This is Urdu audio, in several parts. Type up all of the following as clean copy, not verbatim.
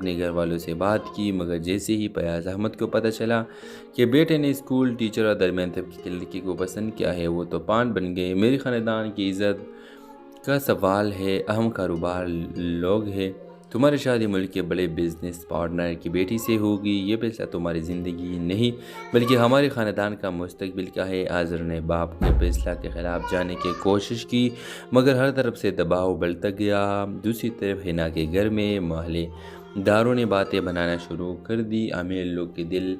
اپنے گھر والوں سے بات کی، مگر جیسے ہی فیاض احمد کو پتہ چلا کہ بیٹے نے اسکول ٹیچر اور درمیان طبقے کی لڑکی کو پسند کیا ہے، وہ طوفان بن گئے۔ میری خاندان کی عزت کا سوال ہے، اہم کاروبار لوگ ہیں، تمہاری شادی ملک کے بڑے بزنس پارٹنر کی بیٹی سے ہوگی، یہ فیصلہ تمہاری زندگی نہیں بلکہ ہمارے خاندان کا مستقبل کا ہے۔ آذر نے باپ کے فیصلہ کے خلاف جانے کی کوشش کی، مگر ہر طرف سے دباؤ بڑھتا گیا۔ دوسری طرف حنا کے گھر میں محلے داروں نے باتیں بنانا شروع کر دی، امیر لوگ کے دل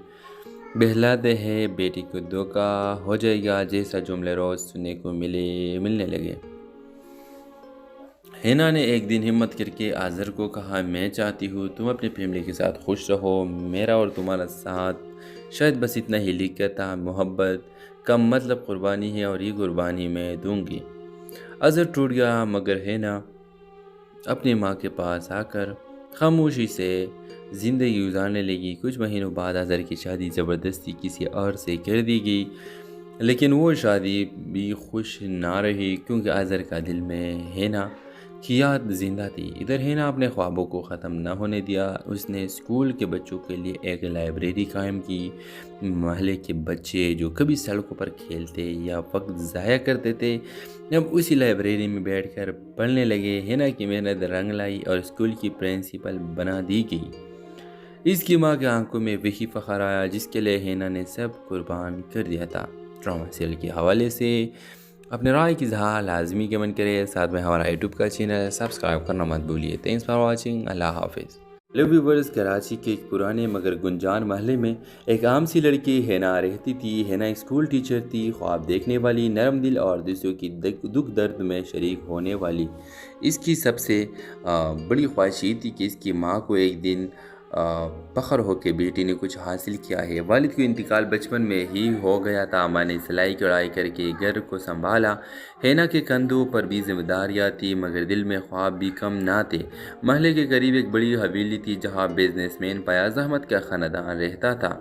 بہلاتے ہیں، بیٹی کو دھوکا ہو جائے گا جیسا جملے روز سننے کو ملنے لگے۔ حنا نے ایک دن ہمت کر کے آذر کو کہا، میں چاہتی ہوں تم اپنی فیملی کے ساتھ خوش رہو، میرا اور تمہارا ساتھ شاید بس اتنا ہی لکھا تھا، محبت کا مطلب قربانی ہے اور یہ قربانی میں دوں گی۔ آذر ٹوٹ گیا، مگر حنا اپنی ماں کے پاس آ کر خاموشی سے زندگی گزارنے لگی۔ کچھ مہینوں بعد آذر کی شادی زبردستی کسی اور سے کر دی گئی، لیکن وہ شادی بھی خوش نہ رہی کیونکہ آذر کا دل میں حنا کی یاد زندہ تھی۔ ادھر حنا اپنے خوابوں کو ختم نہ ہونے دیا، اس نے اسکول کے بچوں کے لیے ایک لائبریری قائم کی۔ محلے کے بچے جو کبھی سڑکوں پر کھیلتے یا وقت ضائع کرتے تھے، اب اسی لائبریری میں بیٹھ کر پڑھنے لگے۔ حنا کی محنت رنگ لائی اور اسکول کی پرنسپل بنا دی گئی۔ اس کی ماں کے آنکھوں میں وہی فخر آیا جس کے لیے حنا نے سب قربان کر دیا تھا۔ ڈرامہ سیریل کے حوالے سے اپنے رائے کی اظہار لازمی کمنٹ کریں، ساتھ میں ہمارا یوٹیوب کا چینل سبسکرائب کرنا مت بھولیے۔ تھینکس فار واچنگ، اللہ حافظ۔ ہیلو ویورز، کراچی کے ایک پرانے مگر گنجان محلے میں ایک عام سی لڑکی حنا رہتی تھی۔ حنا ایک اسکول ٹیچر تھی، خواب دیکھنے والی، نرم دل اور دوسروں کی دکھ درد میں شریک ہونے والی۔ اس کی سب سے بڑی خواہش یہ تھی کہ اس کی ماں کو ایک دن فخر ہو کہ بیٹی نے کچھ حاصل کیا ہے۔ والد کا انتقال بچپن میں ہی ہو گیا تھا، ماں نے سلائی کڑھائی کر کے گھر کو سنبھالا۔ حنا کے کندھوں پر بھی ذمہ داریاں تھیں، مگر دل میں خواب بھی کم نہ تھے۔ محلے کے قریب ایک بڑی حویلی تھی جہاں بزنس مین فیاض احمد کا خاندان رہتا تھا۔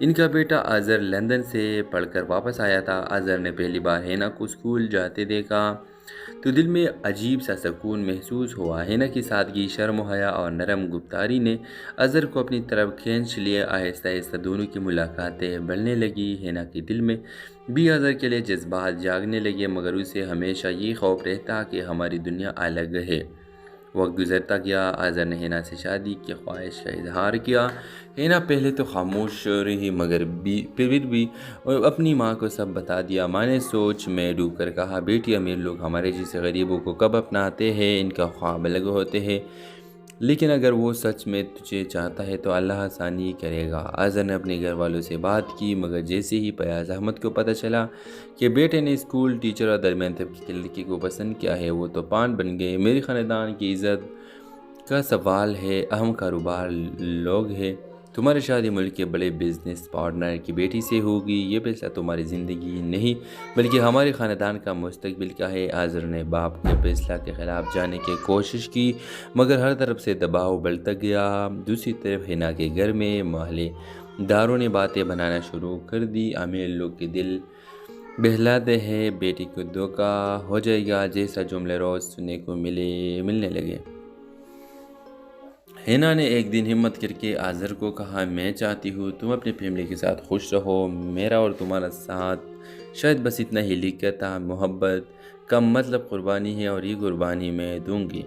ان کا بیٹا آذر لندن سے پڑھ کر واپس آیا تھا۔ آذر نے پہلی بار حنا کو اسکول جاتے دیکھا تو دل میں عجیب سا سکون محسوس ہوا۔ حنا کی سادگی، شرم و حیا اور نرم گفتاری نے آذر کو اپنی طرف کھینچ لیا۔ آہستہ آہستہ دونوں کی ملاقاتیں بڑھنے لگی۔ حنا کے دل میں بھی آذر کے لیے جذبات جاگنے لگے، مگر اسے ہمیشہ یہ خوف رہتا کہ ہماری دنیا الگ ہے۔ وقت گزرتا گیا، آذر نے حنا سے شادی کی خواہش کا اظہار کیا۔ حنا پہلے تو خاموش رہی، مگر پھر بھی اپنی ماں کو سب بتا دیا۔ ماں نے سوچ میں ڈوب کر کہا، بیٹی، امیر لوگ ہمارے جیسے غریبوں کو کب اپناتے ہیں، ان کا خواب الگ ہوتے ہیں، لیکن اگر وہ سچ میں تجھے چاہتا ہے تو اللہ آسانی کرے گا۔ آذر نے اپنے گھر والوں سے بات کی، مگر جیسے ہی فیاض احمد کو پتہ چلا کہ بیٹے نے اسکول ٹیچر اور درمیان طبقے کی لڑکی کو پسند کیا ہے، وہ طوفان بن گئے۔ میری خاندان کی عزت کا سوال ہے، اہم کاروبار لوگ ہیں، تمہاری شادی ملک کے بڑے بزنس پارٹنر کی بیٹی سے ہوگی، یہ فیصلہ تمہاری زندگی نہیں بلکہ ہمارے خاندان کا مستقبل کا ہے۔ آذر نے باپ کے فیصلہ کے خلاف جانے کی کوشش کی، مگر ہر طرف سے دباؤ بڑھتا گیا۔ دوسری طرف حنا کے گھر میں محلے داروں نے باتیں بنانا شروع کر دی، امیر لوگ کے دل بہلاتے ہیں، بیٹی کو دھوکا ہو جائے گا جیسا جملے روز سننے کو ملنے لگے۔ حنا نے ایک دن ہمت کر کے آذر کو کہا، میں چاہتی ہوں تم اپنی فیملی کے ساتھ خوش رہو، میرا اور تمہارا ساتھ شاید بس اتنا ہی لکھا تھا، محبت کا مطلب قربانی ہے اور یہ قربانی میں دوں گی۔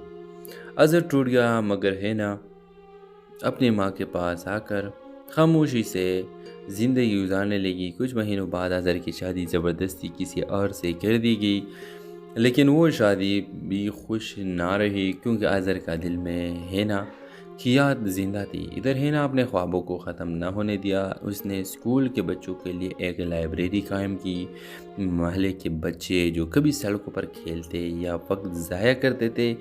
آذر ٹوٹ گیا، مگر حنا اپنی ماں کے پاس آ کر خاموشی سے زندگی گزارنے لگی۔ کچھ مہینوں بعد آذر کی شادی زبردستی کسی اور سے کر دی گئی، لیکن وہ شادی بھی خوش نہ رہی کیونکہ آذر کا دل میں حنا کی یاد زندہ تھی۔ ادھر حنا اپنے خوابوں کو ختم نہ ہونے دیا، اس نے اسکول کے بچوں کے لیے ایک لائبریری قائم کی۔ محلے کے بچے جو کبھی سڑکوں پر کھیلتے یا وقت ضائع کرتے تھے،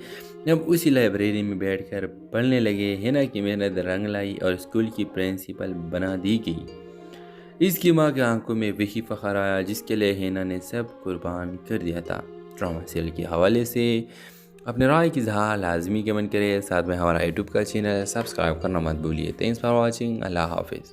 اب اسی لائبریری میں بیٹھ کر پڑھنے لگے۔ حنا کی محنت رنگ لائی اور اسکول کی پرنسپل بنا دی گئی۔ اس کی ماں کے آنکھوں میں وہی فخر آیا جس کے لیے حنا نے سب قربان کر دیا تھا۔ ڈرامہ سیریل کے حوالے سے اپنے رائے کی اظہار لازمی کمنٹ کریں، ساتھ میں ہمارا یوٹیوب کا چینل سبسکرائب کرنا مت بھولیے۔ تھینکس فار واچنگ، اللہ حافظ۔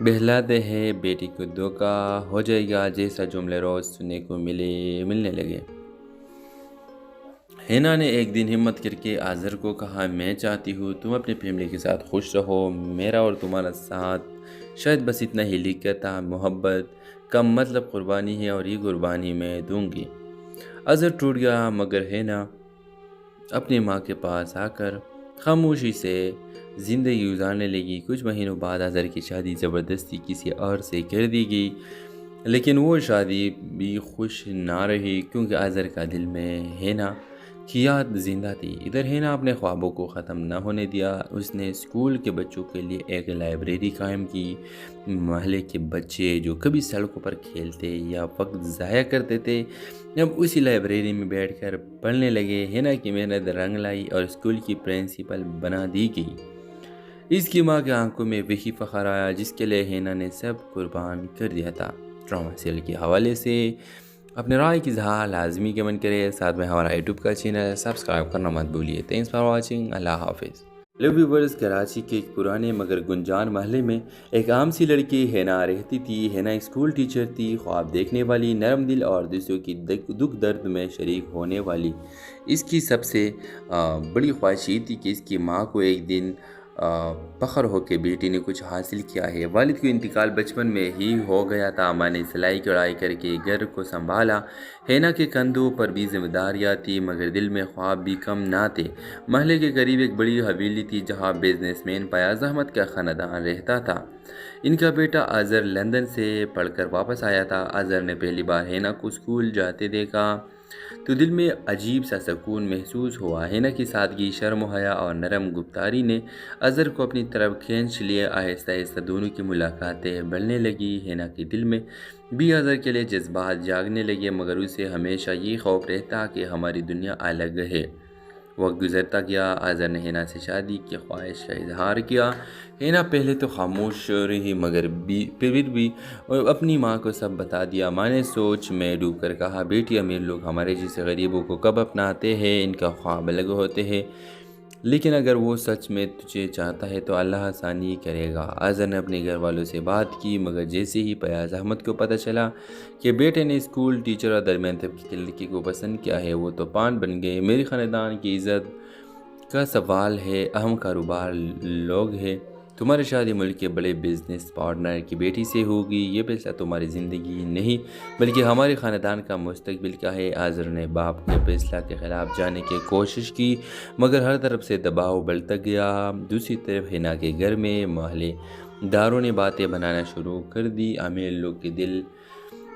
بہلاتے ہیں بیٹی کو دھوکا ہو جائے گا جیسا جملے روز سننے کو ملنے لگے۔ ہینا نے ایک دن ہمت کر کے آذر کو کہا، میں چاہتی ہوں تم اپنی فیملی کے ساتھ خوش رہو، میرا اور تمہارا ساتھ شاید بس اتنا ہی لکھتا محبت کم مطلب قربانی ہے اور یہ قربانی میں دوں گی۔ آذر ٹوٹ گیا مگر ہینا اپنی ماں کے پاس آ کر خاموشی سے زندگی گزارنے لگی۔ کچھ مہینوں بعد آذر کی شادی زبردستی کسی اور سے کر دی گئی، لیکن وہ شادی بھی خوش نہ رہی کیونکہ آذر کا دل میں ہینا کی یاد زندہ تھی۔ ادھر ہینا اپنے خوابوں کو ختم نہ ہونے دیا۔ اس نے اسکول کے بچوں کے لیے ایک لائبریری قائم کی۔ محلے کے بچے جو کبھی سڑکوں پر کھیلتے یا وقت ضائع کرتے تھے، اب اسی لائبریری میں بیٹھ کر پڑھنے لگے۔ ہینا کی محنت رنگ لائی اور اسکول کی پرنسپل بنا دی گئی۔ اس کی ماں کے آنکھوں میں وہی فخر آیا جس کے لیے ہینا نے سب قربان کر دیا تھا۔ ڈرامہ سیریل کے حوالے سے اپنے رائے کی اظہار لازمی کمنٹ کرے، ساتھ میں ہمارا یوٹیوب کا چینل سبسکرائب کرنا مت بھولیے۔ تھینکس فار واچنگ، اللہ حافظ۔ ہیلو ویورز، کراچی کے ایک پرانے مگر گنجان محلے میں ایک عام سی لڑکی ہینا رہتی تھی۔ ہینا ایک اسکول ٹیچر تھی، خواب دیکھنے والی، نرم دل اور دوسروں کی دکھ درد میں شریک ہونے والی۔ اس کی سب سے بڑی خواہش یہ تھی کہ اس کی ماں کو ایک دن فخر ہو کہ بیٹی نے کچھ حاصل کیا ہے۔ والد کا انتقال بچپن میں ہی ہو گیا تھا۔ ماں نے سلائی کڑھائی کر کے گھر کو سنبھالا۔ ہینا کے کندھوں پر بھی ذمہ داریاں تھیں مگر دل میں خواب بھی کم نہ تھے۔ محلے کے قریب ایک بڑی حویلی تھی جہاں بزنس مین فیاض احمد کا خاندان رہتا تھا۔ ان کا بیٹا آذر لندن سے پڑھ کر واپس آیا تھا۔ آذر نے پہلی بار ہینا کو اسکول جاتے دیکھا تو دل میں عجیب سا سکون محسوس ہوا۔ ہینا کی سادگی، شرم و حیا اور نرم گفتاری نے آذر کو اپنی طرف کھینچ لیا۔ آہستہ آہستہ دونوں کی ملاقاتیں بڑھنے لگی۔ ہینا کے دل میں بھی آذر کے لیے جذبات جاگنے لگے مگر اسے ہمیشہ یہ خوف رہتا کہ ہماری دنیا الگ ہے۔ وقت گزرتا گیا، آذر نے ہینا سے شادی کی خواہش کا اظہار کیا۔ ہینا پہلے تو خاموش رہی مگر پھر بھی اپنی ماں کو سب بتا دیا۔ ماں نے سوچ میں ڈوب کر کہا، بیٹی امیر لوگ ہمارے جیسے غریبوں کو کب اپناتے ہیں، ان کا خواب الگ ہوتے ہیں، لیکن اگر وہ سچ میں تجھے چاہتا ہے تو اللہ آسانی کرے گا۔ آذر نے اپنے گھر والوں سے بات کی مگر جیسے ہی فیاض احمد کو پتہ چلا کہ بیٹے نے اسکول ٹیچر اور درمیان طبقے کی لڑکی کو پسند کیا ہے، وہ تو پان بن گئے۔ میرے خاندان کی عزت کا سوال ہے، اہم کاروبار لوگ ہیں، تمہاری شادی ملک کے بڑے بزنس پارٹنر کی بیٹی سے ہوگی، یہ فیصلہ تمہاری زندگی نہیں بلکہ ہمارے خاندان کا مستقبل کا ہے۔ آذر نے باپ کے فیصلہ کے خلاف جانے کی کوشش کی مگر ہر طرف سے دباؤ بڑھتا گیا۔ دوسری طرف ہینا کے گھر میں محلے داروں نے باتیں بنانا شروع کر دی، امیر لوگ کے دل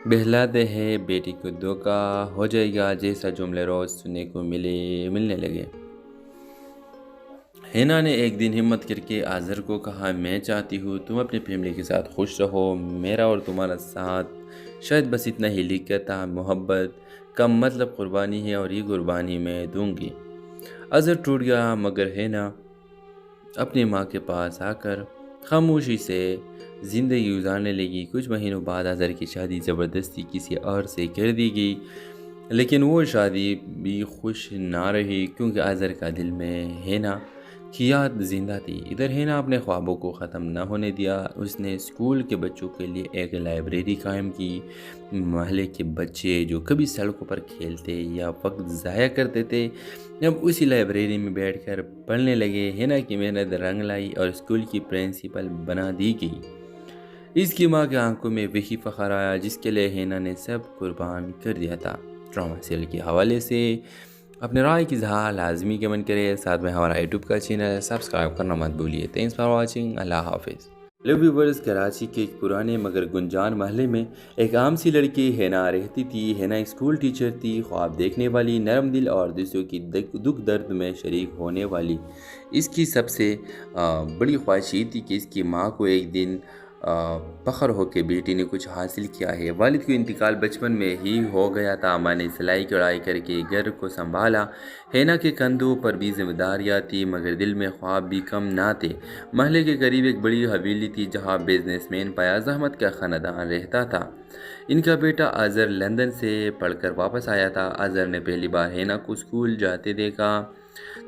بہلاتے ہیں بیٹی کو دھوکا ہو جائے گا جیسا جملے روز سننے کو ملنے لگے۔ ہینا نے ایک دن ہمت کر کے آذر کو کہا، میں چاہتی ہوں تم اپنی فیملی کے ساتھ خوش رہو، میرا اور تمہارا ساتھ شاید بس اتنا ہی لکھتا محبت کم مطلب قربانی ہے اور یہ قربانی میں دوں گی۔ آذر ٹوٹ گیا مگر ہینا اپنی ماں کے پاس آ کر خاموشی سے زندگی گزارنے لگی۔ کچھ مہینوں بعد آذر کی شادی زبردستی کسی اور سے کر دی گئی، لیکن وہ شادی بھی خوش نہ رہی کیونکہ آذر کا دل میں ہینا کی یاد زندہ تھی۔ ادھر ہینا اپنے خوابوں کو ختم نہ ہونے دیا۔ اس نے اسکول کے بچوں کے لیے ایک لائبریری قائم کی۔ محلے کے بچے جو کبھی سڑکوں پر کھیلتے یا وقت ضائع کرتے تھے، اب اسی لائبریری میں بیٹھ کر پڑھنے لگے۔ ہینا کی محنت رنگ لائی اور اسکول کی پرنسپل بنا دی گئی۔ اس کی ماں کے آنکھوں میں وہی فخر آیا جس کے لیے ہینا نے سب قربان کر دیا تھا۔ ڈرامہ سیریل کے حوالے سے اپنے رائے کی اظہار لازمی کمنٹ کرے، ساتھ میں ہمارا یوٹیوب کا چینل سبسکرائب کرنا مت بھولیے۔ تھینکس فار واچنگ، اللہ حافظ۔ ہیلو ویورز، کراچی کے ایک پرانے مگر گنجان محلے میں ایک عام سی لڑکی ہینا رہتی تھی۔ ہینا ایک اسکول ٹیچر تھی، خواب دیکھنے والی، نرم دل اور دوسروں کی دکھ درد میں شریک ہونے والی۔ اس کی سب سے بڑی خواہش یہ تھی کہ اس کی ماں کو ایک دن فخر ہو کہ بیٹی نے کچھ حاصل کیا ہے۔ والد کا انتقال بچپن میں ہی ہو گیا تھا۔ ماں نے سلائی کڑھائی کر کے گھر کو سنبھالا۔ ہینا کے کندھوں پر بھی ذمہ داریاں تھیں مگر دل میں خواب بھی کم نہ تھے۔ محلے کے قریب ایک بڑی حویلی تھی جہاں بزنس مین فیاض احمد کا خاندان رہتا تھا۔ ان کا بیٹا آذر لندن سے پڑھ کر واپس آیا تھا۔ آذر نے پہلی بار ہینا کو اسکول جاتے دیکھا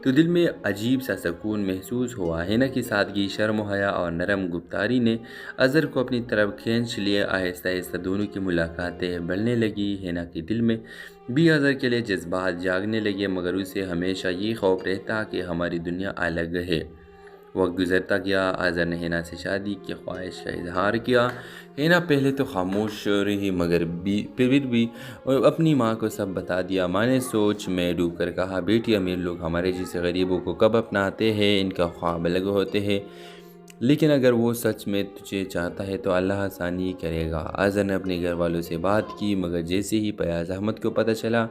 تو دل میں عجیب سا سکون محسوس ہوا۔ ہینا کی سادگی، شرم و حیا اور نرم گفتاری نے اظہر کو اپنی طرف کھینچ لیا۔ آہستہ آہستہ دونوں کی ملاقاتیں بڑھنے لگی۔ ہینا کے دل میں بھی اظہر کے لیے جذبات جاگنے لگے، مگر اسے ہمیشہ یہ خوف رہتا کہ ہماری دنیا الگ ہے۔ وقت گزرتا گیا، اظہر نے ہینا سے شادی کی خواہش کا اظہار کیا۔ ہینا پہلے تو خاموش رہی، مگر پھر بھی اپنی ماں کو سب بتا دیا۔ ماں نے سوچ میں ڈوب کر کہا، بیٹی، امیر لوگ ہمارے جیسے غریبوں کو کب اپناتے ہیں؟ ان کا خواب الگ ہوتے ہیں، لیکن اگر وہ سچ میں تجھے چاہتا ہے تو اللہ آسانی کرے گا۔ اظہر نے اپنے گھر والوں سے بات کی، مگر جیسے ہی فیاض احمد کو پتہ چلا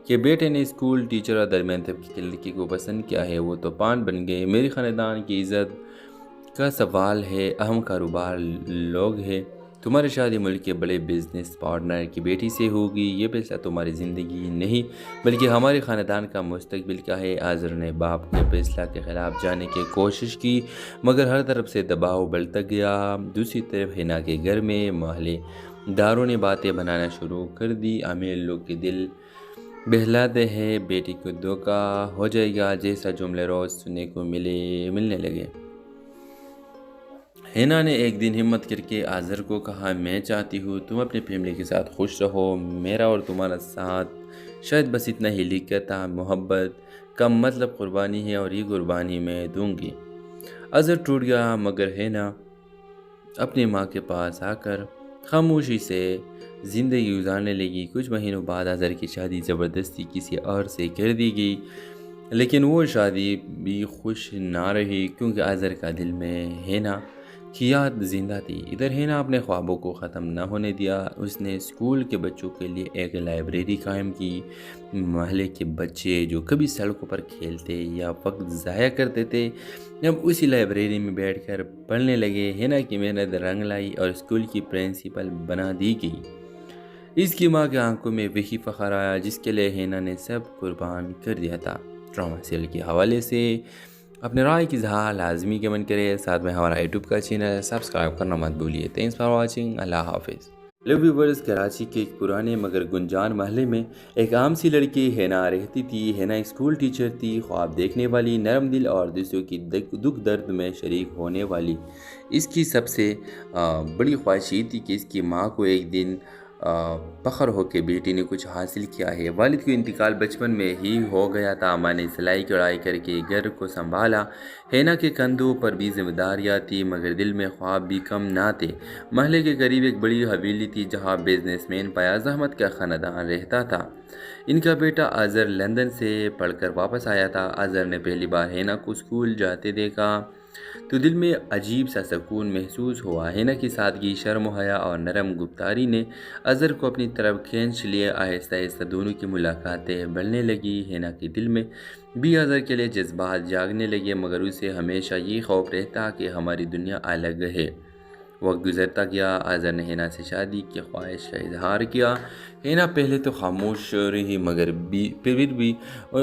کہ بیٹے نے اسکول ٹیچر اور درمیان طبقے کی لڑکی کو پسند کیا ہے، وہ تو پان بن گئے۔ میرے خاندان کی عزت کا سوال ہے، اہم کاروبار لوگ ہیں، تمہاری شادی ملک کے بڑے بزنس پارٹنر کی بیٹی سے ہوگی، یہ فیصلہ تمہاری زندگی نہیں بلکہ ہمارے خاندان کا مستقبل کا ہے۔ اظہر نے باپ کے فیصلہ کے خلاف جانے کی کوشش کی، مگر ہر طرف سے دباؤ بڑھتا گیا۔ دوسری طرف ہینا کے گھر میں محلے داروں نے باتیں بنانا شروع کر دی۔ امیر لوگ کے دل بہلاتے ہیں، بیٹی کو دھوکہ ہو جائے گا جیسا جملے روز سننے کو ملنے لگے۔ ہینا نے ایک دن ہمت کر کے اظہر کو کہا، میں چاہتی ہوں تم اپنی فیملی کے ساتھ خوش رہو، میرا اور تمہارا ساتھ شاید بس اتنا ہی لکھتا محبت کم مطلب قربانی ہے، اور یہ قربانی میں دوں گی۔ اظہر ٹوٹ گیا، مگر ہینا اپنی ماں کے پاس آ کر خاموشی سے زندگی گزارنے لگی۔ کچھ مہینوں بعد اظہر کی شادی زبردستی کسی اور سے کر دی گئی، لیکن وہ شادی بھی خوش نہ رہی، کیونکہ اظہر کا دل میں ہینا کی یاد زندہ تھی۔ ادھر ہینا اپنے خوابوں کو ختم نہ ہونے دیا۔ اس نے اسکول کے بچوں کے لیے ایک لائبریری قائم کی۔ محلے کے بچے جو کبھی سڑکوں پر کھیلتے یا وقت ضائع کرتے تھے، اب اسی لائبریری میں بیٹھ کر پڑھنے لگے۔ ہینا کی محنت رنگ لائی اور اسکول کی پرنسپل بنا دی گئی۔ اس کی ماں کی آنکھوں میں وہی فخر آیا جس کے لیے ہینا نے سب قربان کر دیا تھا۔ ڈرامہ سیریل کے حوالے سے اپنے رائے کی اظہار لازمی کمنٹ کرے، ساتھ میں ہمارا یوٹیوب کا چینل سبسکرائب کرنا مت بھولیے۔ تھینکس فار واچنگ، اللہ حافظ۔ ہیلو ویورز، کراچی کے ایک پرانے مگر گنجان محلے میں ایک عام سی لڑکی ہینا رہتی تھی۔ ہینا اسکول ٹیچر تھی، خواب دیکھنے والی، نرم دل اور دوسروں کی دکھ درد میں شریک ہونے والی۔ اس کی سب سے بڑی خواہش یہ تھی کہ اس کی ماں کو ایک دن فخر ہو کہ بیٹی نے کچھ حاصل کیا ہے۔ والد کا انتقال بچپن میں ہی ہو گیا تھا۔ ماں نے سلائی کڑھائی کر کے گھر کو سنبھالا۔ ہینا کے کندھوں پر بھی ذمہ داریاں تھیں، مگر دل میں خواب بھی کم نہ تھے۔ محلے کے قریب ایک بڑی حویلی تھی جہاں بزنس مین فیاض احمد کا خاندان رہتا تھا۔ ان کا بیٹا اظہر لندن سے پڑھ کر واپس آیا تھا۔ اظہر نے پہلی بار ہینا کو اسکول جاتے دیکھا تو دل میں عجیب سا سکون محسوس ہوا۔ ہینا کی سادگی، شرم و حیا اور نرم گفتاری نے اظہر کو اپنی طرف کھینچ لیا۔ آہستہ آہستہ دونوں کی ملاقاتیں بڑھنے لگی۔ ہینا کے دل میں بھی اظہر کے لیے جذبات جاگنے لگے، مگر اسے ہمیشہ یہ خوف رہتا کہ ہماری دنیا الگ ہے۔ وقت گزرتا گیا، اظہر نے ہینا سے شادی کی خواہش کا اظہار کیا۔ ہینا پہلے تو خاموش رہی، مگر پھر بھی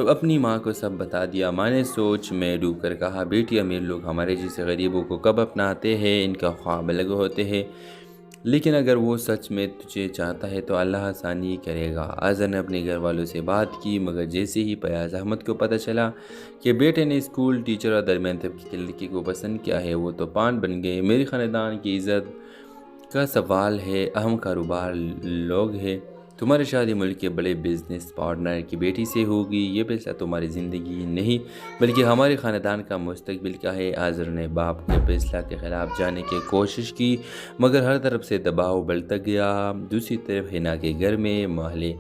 اپنی ماں کو سب بتا دیا۔ ماں نے سوچ میں ڈوب کر کہا، بیٹی، امیر لوگ ہمارے جیسے غریبوں کو کب اپناتے ہیں؟ ان کا خواب الگ ہوتے ہیں، لیکن اگر وہ سچ میں تجھے چاہتا ہے تو اللہ آسانی کرے گا۔ اظہر نے اپنے گھر والوں سے بات کی، مگر جیسے ہی فیاض احمد کو پتہ چلا کہ بیٹے نے اسکول ٹیچر اور درمیان طبقے کی لڑکی کو پسند کیا ہے، وہ تو پان بن گئے۔ میرے خاندان کی عزت کا سوال ہے، اہم کاروبار لوگ ہیں، تمہاری شادی ملک کے بڑے بزنس پارٹنر کی بیٹی سے ہوگی، یہ فیصلہ تمہاری زندگی نہیں بلکہ ہمارے خاندان کا مستقبل کا ہے۔ اظہر نے باپ کے فیصلہ کے خلاف جانے کی کوشش کی، مگر ہر طرف سے دباؤ بڑھتا گیا۔ دوسری طرف ہینا کے گھر میں محلے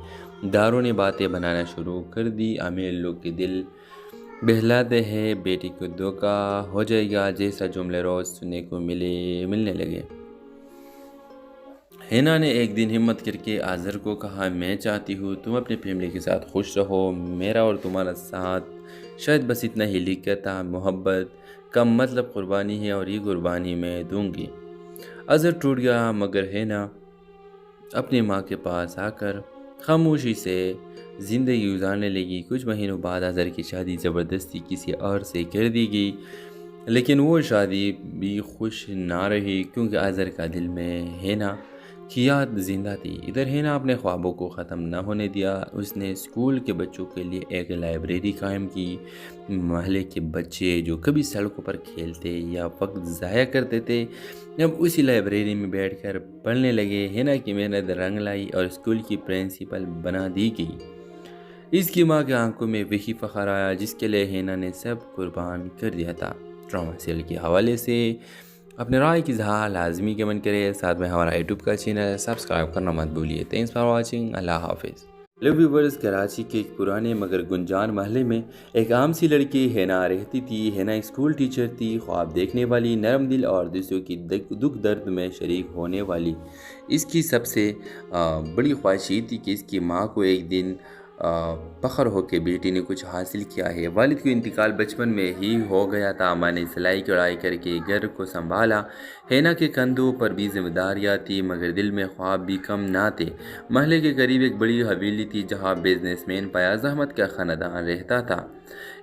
داروں نے باتیں بنانا شروع کر دی۔ امیر لوگ کے دل بہلاتے ہیں، بیٹی کو دھوکہ ہو جائے گا جیسا جملے روز سننے کو ملنے لگے۔ ہینا نے ایک دن ہمت کر کے اظہر کو کہا، میں چاہتی ہوں تم اپنی فیملی کے ساتھ خوش رہو، میرا اور تمہارا ساتھ شاید بس اتنا ہی لکھتا محبت کم مطلب قربانی ہے، اور یہ قربانی میں دوں گی۔ اظہر ٹوٹ گیا، مگر ہینا اپنی ماں کے پاس آ کر خاموشی سے زندگی گزارنے لگی۔ کچھ مہینوں بعد اظہر کی شادی زبردستی کسی اور سے کر دی گئی، لیکن وہ شادی بھی خوش نہ رہی، کیونکہ اظہر کا دل میں ہینا کی یاد زندہ تھی۔ ادھر ہینا اپنے خوابوں کو ختم نہ ہونے دیا۔ اس نے اسکول کے بچوں کے لیے ایک لائبریری قائم کی۔ محلے کے بچے جو کبھی سڑکوں پر کھیلتے یا وقت ضائع کرتے تھے، اب اسی لائبریری میں بیٹھ کر پڑھنے لگے۔ ہینا کی محنت رنگ لائی اور اسکول کی پرنسپل بنا دی گئی۔ اس کی ماں کی آنکھوں میں وہی فخر آیا جس کے لیے ہینا نے سب قربان کر دیا تھا۔ ڈرامہ سیریل کے حوالے سے اپنے رائے کی اظہار لازمی کمنٹ کرے، ساتھ میں ہمارا یوٹیوب کا چینل سبسکرائب کرنا مت بھولیے۔ Thanks for watching. اللہ حافظ۔ ہیلو ویورز، کراچی کے ایک پرانے مگر گنجان محلے میں ایک عام سی لڑکی ہینا رہتی تھی۔ ہینا اسکول ٹیچر تھی، خواب دیکھنے والی، نرم دل اور دوسروں کی دکھ درد میں شریک ہونے والی۔ اس کی سب سے بڑی خواہش یہ تھی کہ اس کی ماں کو ایک دن فخر ہو کہ بیٹی نے کچھ حاصل کیا ہے۔ والد کا انتقال بچپن میں ہی ہو گیا تھا۔ ماں نے سلائی کڑھائی کر کے گھر کو سنبھالا۔ ہینا کے کندھوں پر بھی ذمہ داریاں تھیں، مگر دل میں خواب بھی کم نہ تھے۔ محلے کے قریب ایک بڑی حویلی تھی جہاں بزنس مین فیاض احمد کا خاندان رہتا تھا۔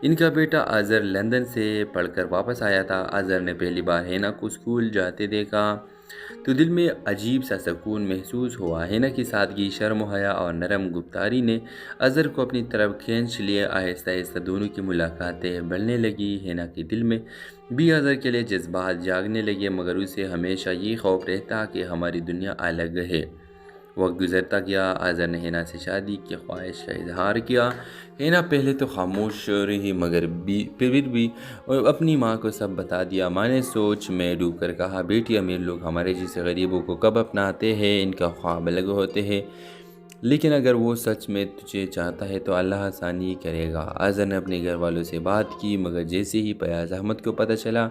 ان کا بیٹا اظہر لندن سے پڑھ کر واپس آیا تھا۔ اظہر نے پہلی بار ہینا کو اسکول جاتے دیکھا تو دل میں عجیب سا سکون محسوس ہوا۔ ہینا کی سادگی، شرم و حیا اور نرم گفتاری نے اظہر کو اپنی طرف کھینچ لیے۔ آہستہ آہستہ دونوں کی ملاقاتیں بڑھنے لگی۔ ہینا کے دل میں بھی اظہر کے لیے جذبات جاگنے لگے، مگر اسے ہمیشہ یہ خوف رہتا کہ ہماری دنیا الگ ہے۔ وقت گزرتا گیا۔ اظہر نے ہینا سے شادی کی خواہش کا اظہار کیا۔ ہینا پہلے تو خاموش رہی، مگر پھر بھی اپنی ماں کو سب بتا دیا۔ ماں نے سوچ میں ڈوب کر کہا، بیٹی، امیر لوگ ہمارے جیسے غریبوں کو کب اپناتے ہیں؟ ان کا خواب الگ ہوتے ہیں، لیکن اگر وہ سچ میں تجھے چاہتا ہے تو اللہ آسانی کرے گا۔ اظہر نے اپنے گھر والوں سے بات کی، مگر جیسے ہی فیاض احمد کو پتہ چلا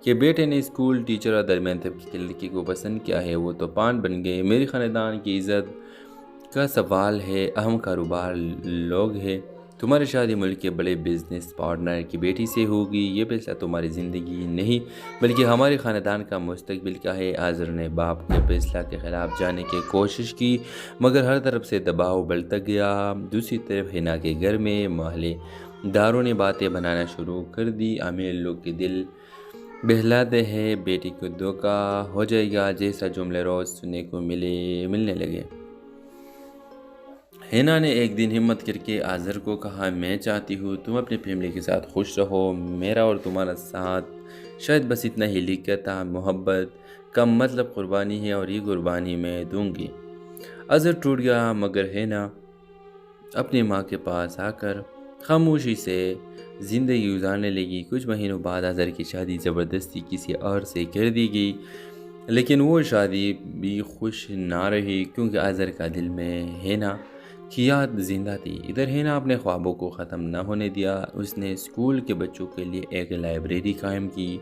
کہ بیٹے نے اسکول ٹیچر اور درمیان طبقے کی لڑکی کو پسند کیا ہے، وہ تو پان بن گئے۔ میرے خاندان کی عزت کا سوال ہے، اہم کاروبار لوگ ہیں، تمہاری شادی ملک کے بڑے بزنس پارٹنر کی بیٹی سے ہوگی، یہ فیصلہ تمہاری زندگی نہیں بلکہ ہمارے خاندان کا مستقبل کا ہے۔ اظہر نے باپ کے فیصلہ کے خلاف جانے کی کوشش کی، مگر ہر طرف سے دباؤ بڑھتا گیا۔ دوسری طرف ہینا کے گھر میں محلے داروں نے باتیں بنانا شروع کر دی، امیر لوگ کے دل بہلاتے ہیں، بیٹی کو دھوکہ ہو جائے گا جیسا جملے روز سننے کو ملنے لگے۔ ہینا نے ایک دن ہمت کر کے اظہر کو کہا، میں چاہتی ہوں تم اپنی فیملی کے ساتھ خوش رہو، میرا اور تمہارا ساتھ شاید بس اتنا ہی لکھتا محبت کم مطلب قربانی ہے اور یہ قربانی میں دوں گی۔ اظہر ٹوٹ گیا، مگر ہینا اپنی ماں کے پاس آ کر خاموشی سے زندگی گزارنے لگی۔ کچھ مہینوں بعد اظہر کی شادی زبردستی کسی اور سے کر دی گئی، لیکن وہ شادی بھی خوش نہ رہی کیونکہ اظہر کا دل میں ہینا کی یاد زندہ تھی۔ ادھر ہینا اپنے خوابوں کو ختم نہ ہونے دیا۔ اس نے اسکول کے بچوں کے لیے ایک لائبریری قائم کی۔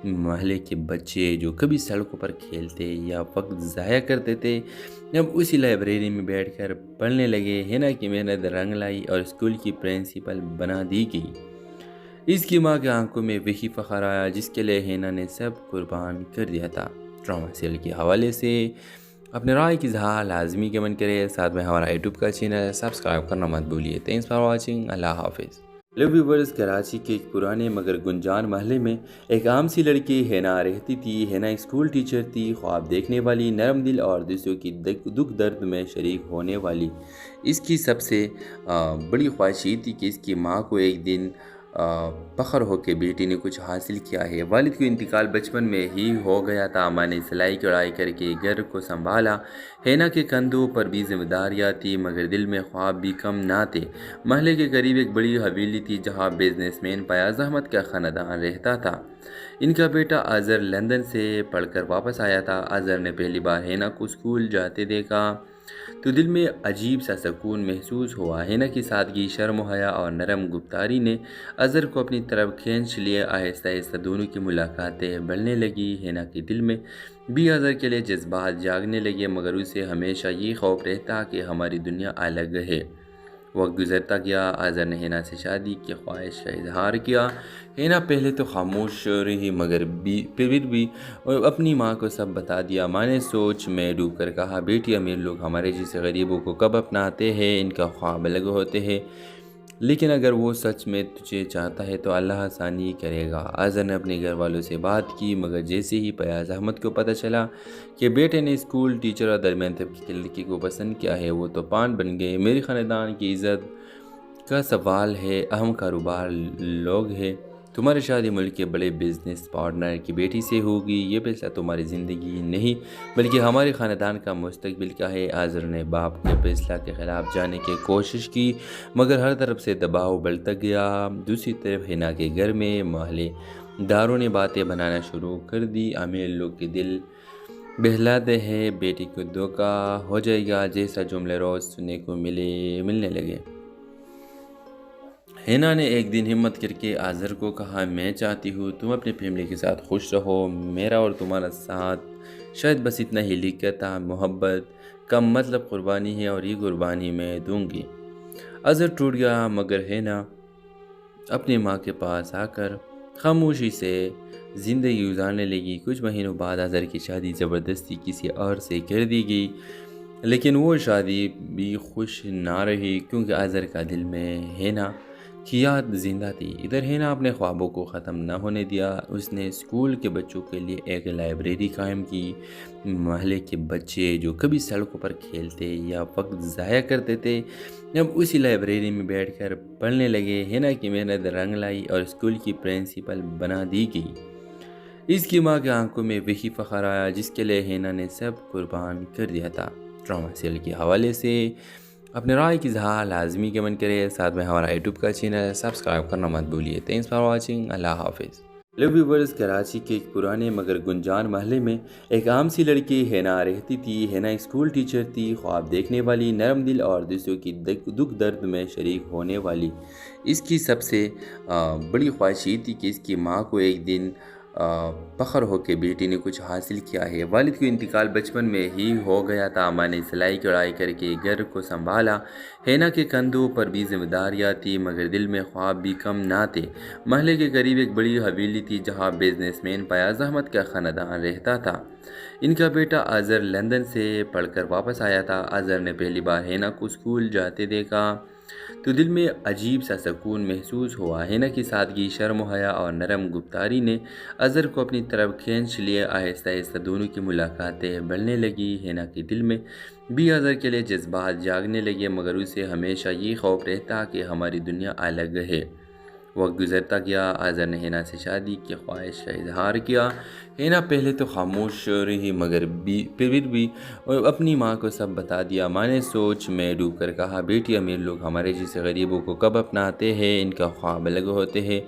محلے کے بچے جو کبھی سڑکوں پر کھیلتے یا وقت ضائع کرتے تھے، اب اسی لائبریری میں بیٹھ کر پڑھنے لگے۔ ہینا کی محنت رنگ لائی اور اسکول کی پرنسپل بنا دی گئی۔ اس کی ماں کی آنکھوں میں وہی فخر آیا جس کے لیے ہینا نے سب قربان کر دیا تھا۔ ڈرامہ سیریل کے حوالے سے اپنے رائے کی اظہار لازمی کمنٹ کرے، ساتھ میں ہمارا یوٹیوب کا چینل سبسکرائب کرنا مت بھولیے۔ Thanks for watching. اللہ حافظ۔ ہیلو ویورز، کراچی کے ایک پرانے مگر گنجان محلے میں ایک عام سی لڑکی ہینا رہتی تھی۔ ہینا اسکول ٹیچر تھی، خواب دیکھنے والی، نرم دل اور دوسروں کی دکھ درد میں شریک ہونے والی۔ اس کی سب سے بڑی خواہش یہ تھی کہ اس کی ماں کو ایک دن فخر ہو کہ بیٹی نے کچھ حاصل کیا ہے۔ والد کا انتقال بچپن میں ہی ہو گیا تھا۔ ماں نے سلائی کڑھائی کر کے گھر کو سنبھالا۔ ہینا کے کندھوں پر بھی ذمہ داریاں تھیں، مگر دل میں خواب بھی کم نہ تھے۔ محلے کے قریب ایک بڑی حویلی تھی جہاں بزنس مین فیاض احمد کا خاندان رہتا تھا۔ ان کا بیٹا اظہر لندن سے پڑھ کر واپس آیا تھا۔ اظہر نے پہلی بار ہینا کو اسکول جاتے دیکھا تو دل میں عجیب سا سکون محسوس ہوا۔ ہینا کی سادگی، شرم و حیا اور نرم گفتاری نے اظہر کو اپنی طرف کھینچ لیے۔ آہستہ آہستہ دونوں کی ملاقاتیں بڑھنے لگی۔ ہینا کے دل میں بھی اظہر کے لیے جذبات جاگنے لگے، مگر اسے ہمیشہ یہ خوف رہتا کہ ہماری دنیا الگ ہے۔ وقت گزرتا گیا۔ اظہر نے ہینا سے شادی کی خواہش کا اظہار کیا۔ ہینا پہلے تو خاموش رہی، مگر پھر بھی اپنی ماں کو سب بتا دیا۔ ماں نے سوچ میں ڈوب کر کہا، بیٹی، امیر لوگ ہمارے جیسے غریبوں کو کب اپناتے ہیں؟ ان کا خواب الگ ہوتے ہیں، لیکن اگر وہ سچ میں تجھے چاہتا ہے تو اللہ آسانی کرے گا۔ اظہر نے اپنے گھر والوں سے بات کی، مگر جیسے ہی فیاض احمد کو پتہ چلا کہ بیٹے نے اسکول ٹیچر اور درمیان طبقے کی لڑکی کو پسند کیا ہے، وہ تو پان بن گئے۔ میری خاندان کی عزت کا سوال ہے، اہم کاروبار لوگ ہیں، تمہاری شادی ملک کے بڑے بزنس پارٹنر کی بیٹی سے ہوگی، یہ فیصلہ تمہاری زندگی نہیں بلکہ ہمارے خاندان کا مستقبل کا ہے۔ اظہر نے باپ کے فیصلہ کے خلاف جانے کی کوشش کی، مگر ہر طرف سے دباؤ بڑھتا گیا۔ دوسری طرف حنا کے گھر میں محلے داروں نے باتیں بنانا شروع کر دی، امیر لوگ کے دل بہلاتے ہیں، بیٹی کو دھوکا ہو جائے گا جیسا جملے روز سننے کو ملنے لگے۔ حنا نے ایک دن ہمت کر کے اظہر کو کہا، میں چاہتی ہوں تم اپنی فیملی کے ساتھ خوش رہو، میرا اور تمہارا ساتھ شاید بس اتنا ہی لکھتا محبت کم مطلب قربانی ہے اور یہ قربانی میں دوں گی۔ اظہر ٹوٹ گیا، مگر حنا اپنی ماں کے پاس آ کر خاموشی سے زندگی گزارنے لگی۔ کچھ مہینوں بعد اظہر کی شادی زبردستی کسی اور سے کر دی گئی، لیکن وہ شادی بھی خوش نہ رہی کیونکہ اظہر کا دل میں حنا کی یاد زندہ تھی۔ ادھر حنا اپنے خوابوں کو ختم نہ ہونے دیا، اس نے اسکول کے بچوں کے لیے ایک لائبریری قائم کی۔ محلے کے بچے جو کبھی سڑکوں پر کھیلتے یا وقت ضائع کرتے تھے، اب اسی لائبریری میں بیٹھ کر پڑھنے لگے۔ حنا کی محنت رنگ لائی اور اسکول کی پرنسپل بنا دی گئی۔ اس کی ماں کی آنکھوں میں وہی فخر آیا جس کے لیے حنا نے سب قربان کر دیا تھا۔ ڈرامہ سیریل کے حوالے سے اپنے رائے کی اظہار لازمی کمنٹ کریں، ساتھ میں ہمارا یوٹیوب کا چینل سبسکرائب کرنا مت بھولیے۔ تھینکس فار واچنگ، اللہ حافظ۔ ہیلو ویورز، کراچی کے ایک پرانے مگر گنجان محلے میں ایک عام سی لڑکی حنا رہتی تھی۔ حنا ایک اسکول ٹیچر تھی، خواب دیکھنے والی، نرم دل اور دوسروں کی دکھ درد میں شریک ہونے والی۔ اس کی سب سے بڑی خواہش یہ تھی کہ اس کی ماں کو ایک دن فخر ہو کہ بیٹی نے کچھ حاصل کیا ہے۔ والد کا انتقال بچپن میں ہی ہو گیا تھا، ماں نے سلائی کڑھائی کر کے گھر کو سنبھالا۔ حنا کے کندھوں پر بھی ذمہ داریاں تھیں، مگر دل میں خواب بھی کم نہ تھے۔ محلے کے قریب ایک بڑی حویلی تھی جہاں بزنس مین فیاض احمد کا خاندان رہتا تھا۔ ان کا بیٹا اظہر لندن سے پڑھ کر واپس آیا تھا۔ اظہر نے پہلی بار حنا کو اسکول جاتے دیکھا تو دل میں عجیب سا سکون محسوس ہوا۔ حنا کی سادگی، شرم و حیا اور نرم گفتاری نے اظہر کو اپنی طرف کھینچ لیا۔ آہستہ آہستہ دونوں کی ملاقاتیں بڑھنے لگی۔ حنا کے دل میں بھی اظہر کے لیے جذبات جاگنے لگے، مگر اسے ہمیشہ یہ خوف رہتا کہ ہماری دنیا الگ ہے۔ وقت گزرتا گیا، اظہر نے حنا سے شادی کی خواہش کا اظہار کیا۔ حنا پہلے تو خاموش رہی، مگر پھر بھی اپنی ماں کو سب بتا دیا۔ ماں نے سوچ میں ڈوب کر کہا، بیٹی، امیر لوگ ہمارے جیسے غریبوں کو کب اپناتے ہیں، ان کا خواب الگ ہوتے ہیں،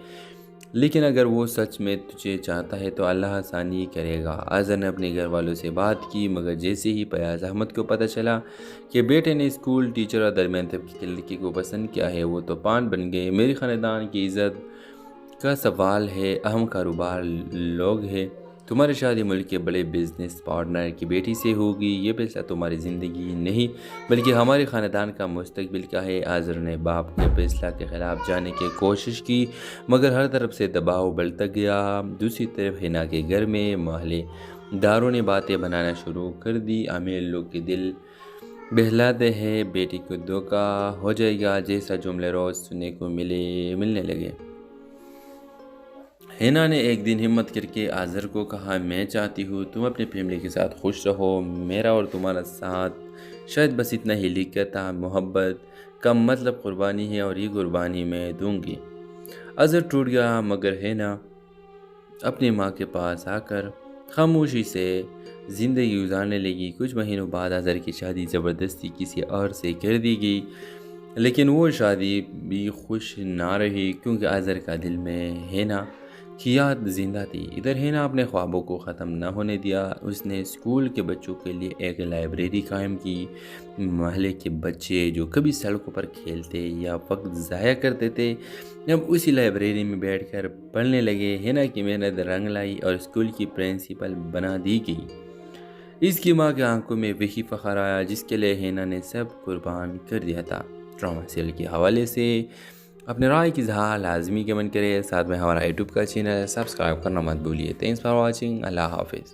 لیکن اگر وہ سچ میں تجھے چاہتا ہے تو اللہ آسانی کرے گا۔ اظہر نے اپنے گھر والوں سے بات کی، مگر جیسے ہی فیاض احمد کو پتہ چلا کہ بیٹے نے اسکول ٹیچر اور درمیان طبقے کی لڑکی کو پسند کیا ہے، وہ تو پان بن گئے۔ میری خاندان کی عزت کا سوال ہے، اہم کاروبار لوگ ہیں، تمہاری شادی ملک کے بڑے بزنس پارٹنر کی بیٹی سے ہوگی، یہ فیصلہ تمہاری زندگی نہیں بلکہ ہمارے خاندان کا مستقبل کا ہے۔ اظہر نے باپ کے فیصلہ کے خلاف جانے کی کوشش کی، مگر ہر طرف سے دباؤ بڑھتا گیا۔ دوسری طرف حنا کے گھر میں محلے داروں نے باتیں بنانا شروع کر دی، امیر لوگ کے دل بہلاتے ہیں، بیٹی کو دھوکا ہو جائے گا جیسا جملے روز سننے کو ملنے لگے۔ حنا نے ایک دن ہمت کر کے اظہر کو کہا، میں چاہتی ہوں تم اپنی فیملی کے ساتھ خوش رہو، میرا اور تمہارا ساتھ شاید بس اتنا ہی لکھتا محبت کم مطلب قربانی ہے اور یہ قربانی میں دوں گی۔ اظہر ٹوٹ گیا، مگر حنا اپنی ماں کے پاس آ کر خاموشی سے زندگی گزارنے لگی۔ کچھ مہینوں بعد اظہر کی شادی زبردستی کسی اور سے کر دی گئی، لیکن وہ شادی بھی خوش نہ رہی کیونکہ اظہر کا دل میں حنا کی یاد زندہ تھی۔ ادھر حنا اپنے خوابوں کو ختم نہ ہونے دیا، اس نے اسکول کے بچوں کے لیے ایک لائبریری قائم کی۔ محلے کے بچے جو کبھی سڑکوں پر کھیلتے یا وقت ضائع کرتے تھے، اب اسی لائبریری میں بیٹھ کر پڑھنے لگے۔ حنا کی محنت رنگ لائی اور اسکول کی پرنسپل بنا دی گئی۔ اس کی ماں کی آنکھوں میں وہی فخر آیا جس کے لیے حنا نے سب قربان کر دیا تھا۔ ڈرامہ سیریل کے حوالے سے اپنے رائے کی اظہار لازمی کمنٹ کریں، ساتھ میں ہمارا یوٹیوب کا چینل سبسکرائب کرنا مت بھولیے۔ تھینکس فار واچنگ، اللہ حافظ۔